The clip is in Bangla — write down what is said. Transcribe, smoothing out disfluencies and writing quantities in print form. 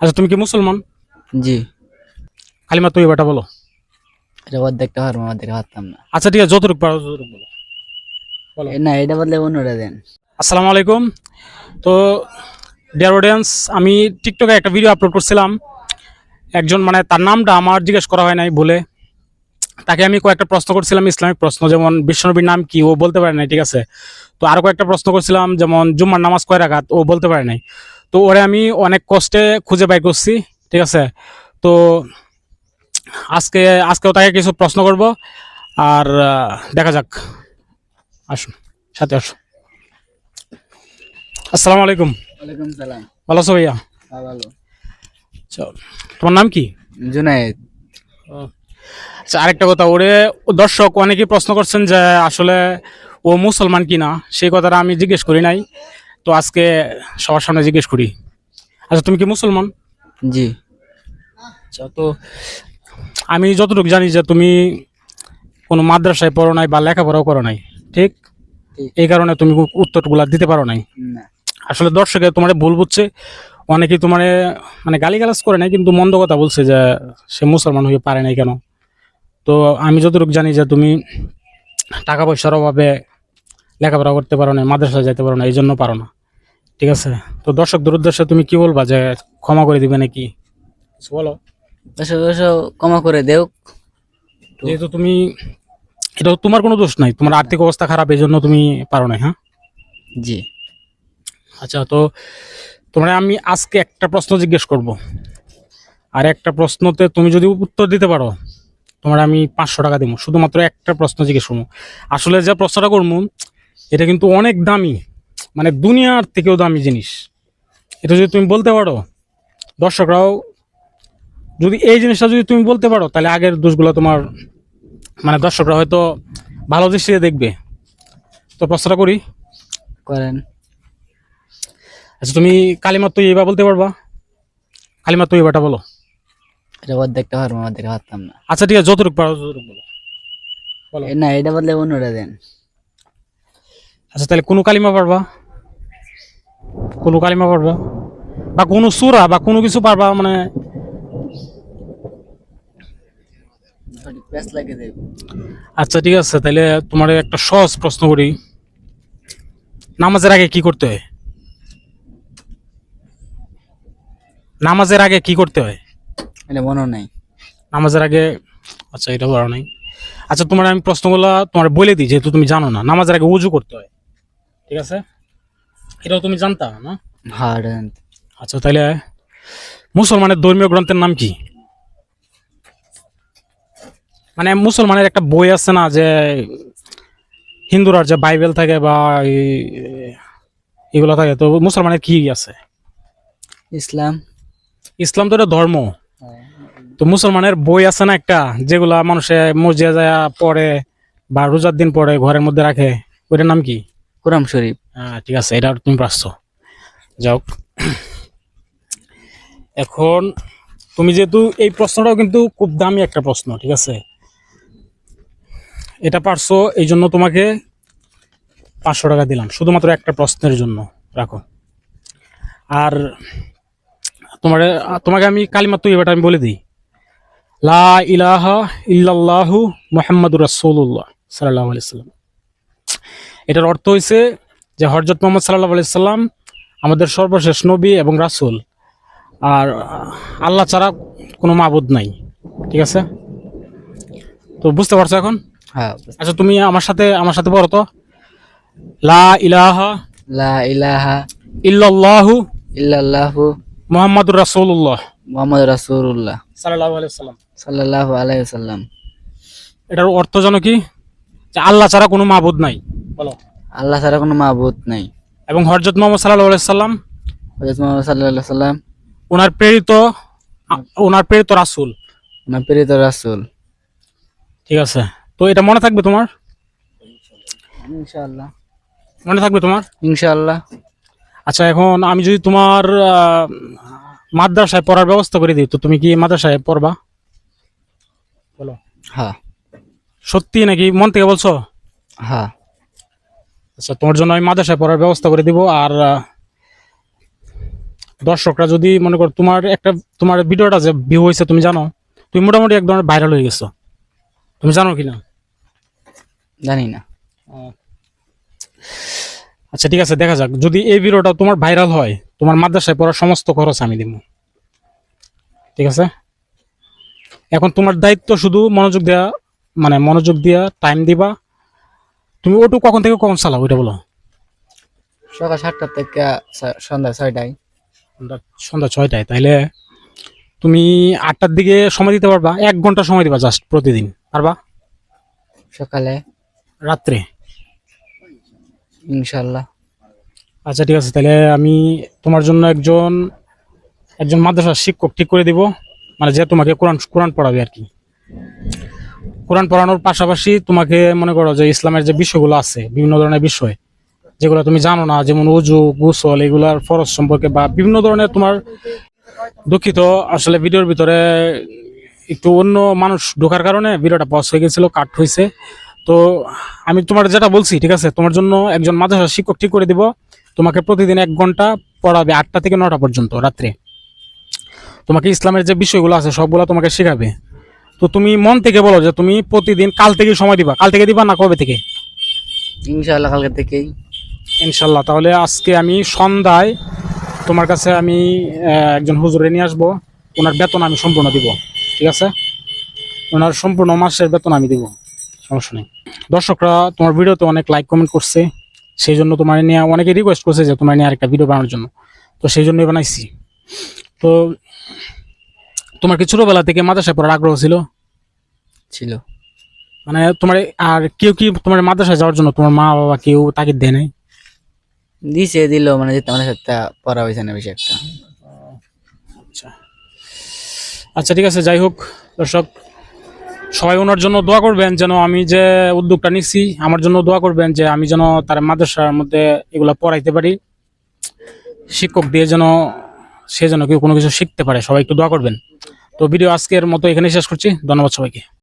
আচ্ছা, তুমি কি মুসলমান? জি। কালিমা তৈয়বাটা বলো। এটা অর্ধেকটা পারবো, অর্ধেকটা পারতাম না। আচ্ছা ঠিক আছে, যতটুকু পারো ততটুকু বলো। বলো। না, এটা বদলে অন্যটা দেন। আসসালামু আলাইকুম। তো ডিয়ার অডিয়েন্স, আমি টিকটকে একটা ভিডিও আপলোড করছিলাম। একজন মানে তার নামটা আমার জিজ্ঞেস করা হয় নাই বলে তাকে আমি কয়েকটা প্রশ্ন করছিলাম, ইসলামিক প্রশ্ন, যেমন বিশ্বনবীর নাম কি ও বলতে পারে নাই, ঠিক আছে। তো আরো কয়েকটা প্রশ্ন করছিলাম, যেমন জুম্মার নামাজ কয় রাকাত ও বলতে পারে নাই। তো ওরে আমি অনেক কষ্টে খুঁজে বাই করছি, ঠিক আছে। তো আজকে আজকেও তাকে কিছু প্রশ্ন করব, আর দেখা যাক। আসুন, সাথে আসুন। আসসালামু আলাইকুম। ওয়ালাইকুম সালাম। ভালো আছো ভাইয়া? হ্যাঁ, ভালো। চল, তোমার নাম কি? জুনায়েদ। আচ্ছা, আরেকটা কথা, ওরে দর্শক অনেকেই প্রশ্ন করছেন যে আসলে ও মুসলমান কিনা, সেই কথাটা আমি জিজ্ঞেস করি নাই। তো আজকে সবার সামনে জিজ্ঞেস করি। আচ্ছা, তুমি কি মুসলমান? জি। আচ্ছা, তো আমি যতটুকু জানি যে তুমি কোনো মাদ্রাসায় পড়ো নাই বা লেখাপড়াও করো নাই, ঠিক? ঠিক। এই কারণে তুমি উত্তরগুলা দিতে পারো নাই। না। আসলে দর্শকে তোমার ভুল বুঝছে, অনেকেই তোমার মানে গালিগালাজ করে নাই, কিন্তু মন্দ কথা বলছে যে সে মুসলমান হয়ে পারে নাই কেন। তো আমি যতটুকু জানি যে তুমি টাকা পয়সার অভাবে লেখাপড়া করতে পারো না, মাদ্রাসায় যাইতে পারো না, এই জন্য পারো না, ঠিক আছে। তো দর্শকদের উদ্দেশ্যে তুমি কি বলবা, যে ক্ষমা করে দিবে নাকি, কিছু বলো। বসো বসো, ক্ষমা করে দেও। যেহেতু তুমি, এটা তো তোমার কোনো দোষ নাই, তোমার আর্থিক অবস্থা খারাপ, এই জন্য তুমি পারো না, হ্যাঁ। জি। আচ্ছা, তো তোমার আমি আজকে একটা প্রশ্ন জিজ্ঞেস করব, আর একটা প্রশ্নতে তুমি যদি উত্তর দিতে পারো তোমার আমি 500 টাকা দিব, শুধুমাত্র একটা প্রশ্ন জিজ্ঞেস করবো। আসলে যে প্রশ্নটা করবো এটা কিন্তু অনেক দামি, মানে দুনিয়ার থেকেও দামি জিনিস। এটা যদি তুমি বলতে পারো, দর্শকরাও যদি এই জিনিসটা যদি তুমি বলতে পারো, তাহলে আগের দোষগুলো তোমার মানে দর্শকরা হয়তো ভালো দৃষ্টিতে দেখবে। তো প্রশ্নটা করি। করেন। আচ্ছা, তুমি কালিমা তৈয়বা বলতে পারবা? কালিমা তৈয়বাটা বলো। এটা অর্ধেকটা পারবো, অর্ধেকটা পারতাম না। আচ্ছা ঠিক আছে, যতটুকু পারো ততটুকু বলো। বলো। না, এটা বদলে অন্যটা দেন। আচ্ছা, তাহলে কোনো কালিমা পারবা? কোনো কালিমা পারবা, বা কোনো সূরা বা কোনো কিছু পারবা মানে? সঠিক প্যাচ লাগে দেব। আচ্ছা ঠিক আছে, তাহলে তোমার একটা সহজ প্রশ্ন করি। নামাজের আগে কি করতে হয়? নামাজের আগে কি করতে হয়? এটা মনে নাই। নামাজের আগে, আচ্ছা এটা বলা নাই। আচ্ছা, তোমার আমি প্রশ্নগুলো তোমার বলে দিই, যেহেতু তুমি জানো না। নামাজের আগে উজু করতে হয়, ঠিক আছে। এটাও তুমি জানতা না? হ্যাঁ, এটা জানতাম। আচ্ছা, তাহলে মুসলমানের ধর্মীয় গ্রন্থের নাম কি? মানে মুসলমানের একটা বই আছে না, যে হিন্দুরার যে বাইবেল থাকে বা এগুলো থাকে, তো মুসলমানের কি আছে? ইসলাম। ইসলাম তো এটা ধর্ম। হ্যাঁ। তো মুসলমানের বই আছে না একটা, যেগুলা মানুষে মসজিদে যায় পড়ে বা রোজার দিন পড়ে ঘরের মধ্যে রাখে, ওইটার নাম কি? কোরআন শরীফ। হ্যাঁ ঠিক আছে, এটা তুমি পারছো। যাও, এখন তুমি যেহেতু এই প্রশ্নটাও কিন্তু খুব দামি একটা প্রশ্ন, ঠিক আছে, এটা পারছো, এই জন্য তোমাকে 500 টাকা দিলাম শুধুমাত্র একটা প্রশ্নের জন্য, রাখো। আর তোমার, তোমাকে আমি কালিমা তৈয়বাটা আমি বলে দিই। লা ইলাহা ইল্লাল্লাহু মুহাম্মাদুর রাসূলুল্লাহ সাল্লাল্লাহু আলাইহি সাল্লাম। এটার অর্থ হইছে যে হযরত মুহাম্মদ সাল্লাল্লাহু আলাইহি সাল্লাম আমাদের সর্বশেষ নবী এবং রাসূল, আর আল্লাহ ছাড়া কোনো মাবুদ নাই, ঠিক আছে। তো বুঝতে পারছো এখন? হ্যাঁ। আচ্ছা, তুমি আমার সাথে পড়ো তো। লা ইলাহা লা ইলাহা ইল্লাল্লাহু ইল্লাল্লাহু মুহাম্মাদুর রাসূলুল্লাহ মুহাম্মদ রাসূলুল্লাহ সাল্লাল্লাহু আলাইহি সাল্লাম। সাল্লাল্লাহু আলাইহি ওয়াসাল্লাম। এটার অর্থ জানো কি? যে আল্লাহ ছাড়া কোনো মাবুদ নাই, বলো। আল্লাহ ছাড়া কোনো মাবুদ নাই। এবং হযরত মুহাম্মদ সাল্লাল্লাহু আলাইহি সাল্লাম হযরত মুহাম্মদ সাল্লাল্লাহু আলাইহি সাল্লাম ওনার প্রেরিত, ওনার প্রেরিত রাসূল, ওনার প্রেরিত রাসূল। ঠিক আছে। তো এটা মনে থাকবে তোমার? ইনশাআল্লাহ। মনে থাকবে তোমার? ইনশাআল্লাহ। আচ্ছা, এখন আমি যদি তোমার মাদ্রাসায় পড়ার ব্যবস্থা করে দিই, তো তুমি কি মাদ্রাসায় পড়বা? বলো। হ্যাঁ। সত্যি নাকি মন থেকে বলছো? হ্যাঁ। আচ্ছা, তোমার জন্য আমি মাদ্রাসায় পড়ার ব্যবস্থা করে দিব। আর দর্শকরা যদি মনে করো তোমার ভিডিওটা যে ভিউ হয়েছে তুমি জানো, তুমি মোটামুটি এক ধরনের ভাইরাল হয়ে গেছো, তুমি জানো কিনা? জানি না। আচ্ছা ঠিক আছে, দেখা যাক। যদি এই ভিডিওটা তোমার ভাইরাল হয়, তোমার মাদ্রাসায় পড়ার সমস্ত খরচ আমি দিব, ঠিক আছে? এখন তোমার দায়িত্ব শুধু মনোযোগ দিয়া টাইম দিবা। তুমি ওটু কখন থেকে কখন চালাও ওইটা বলো। সকাল 7টা থেকে সন্ধ্যা 6টায়। সন্ধ্যা 6টায়। তাইলে তুমি 8টার দিকে সময় দিতে পারবা? 1 ঘন্টা সময় দিবা জাস্ট প্রতিদিন, পারবা? সকালে রাত্রে? ইনশাল্লাহ। আচ্ছা ঠিক আছে, তাহলে আমি তোমার জন্য একজন মাদ্রাসার শিক্ষক ঠিক করে দিব, মানে যে তোমাকে কোরআন কোরআন পড়াবে আর কি। কোরআন পড়ানোর পাশাপাশি তোমাকে মনে করো যে ইসলামের যে বিষয়গুলো আছে, বিভিন্ন ধরনের বিষয় যেগুলো তুমি জানো না, যেমন ওযু, গোসল, এগুলার ফরজ সম্পর্কে বা বিভিন্ন ধরনের তোমার, দুঃখিত আসলে ভিডিওর ভিতরে একটু অন্য মানুষ ঢোকার কারণে ভিডিওটা পজ হয়ে গেছিল, কাট হয়েছে। তো আমি তোমার যেটা বলছি, ঠিক আছে, তোমার জন্য একজন মাদ্রাসা শিক্ষক ঠিক করে দিব। তোমাকে প্রতিদিন 1 ঘন্টা পড়াবে, 8টা থেকে 9টা পর্যন্ত রাত্রে। তোমাকে ইসলামের যে বিষয়গুলো আছে সবগুলো তোমাকে শেখাবে। তো তুমি মন থেকে বলো যে তুমি প্রতিদিন কাল থেকে সময় দিবা। কাল থেকে দিবা না কবে থেকে? ইনশাল্লাহ কালকে থেকেই। ইনশাল্লাহ। তাহলে আজকে আমি সন্ধ্যায় তোমার কাছে আমি একজন হুজুরে নিয়ে আসবো। ওনার বেতন আমি সম্পূর্ণ দিব, ঠিক আছে? ওনার সম্পূর্ণ মাসের বেতন আমি দিব, সমস্যা নেই। দর্শকরা তোমার ভিডিওতে অনেক লাইক কমেন্ট করছে, সেই জন্য তোমার নিয়ে অনেকে রিকোয়েস্ট করছে যে তোমার নিয়ে আরেকটা ভিডিও বানানোর জন্য, তো সেই জন্যই বানাইছি। তো তোমার কি ছোটবেলা থেকে মাদ্রাসায় পড়ার আগ্রহ ছিল? ছিল। মানে তোমার আর কেউ কি তোমার মাদ্রাসায় যাওয়ার জন্য তোমার মা বাবা কেউ তাগিদ দেয় নাই? দিল মানে যেতে আমাদের সাথে পড়া হয়েছে না বেশি একটা। আচ্ছা আচ্ছা ঠিক আছে, যাই হোক দর্শক, সবাই ওনার জন্য দোয়া করবেন, যেন আমি যে উদ্যোগটা নিচ্ছি আমার জন্য দোয়া করবেন, যে আমি যেন তার মাদ্রাসার মধ্যে এগুলা পড়াইতে পারি, শিক্ষক দিয়ে যেন সে যেন কেউ কোনো কিছু শিখতে পারে। সবাই একটু দোয়া করবেন। তো ভিডিও আজকের মতো এখানেই শেষ করছি। ধন্যবাদ সবাইকে।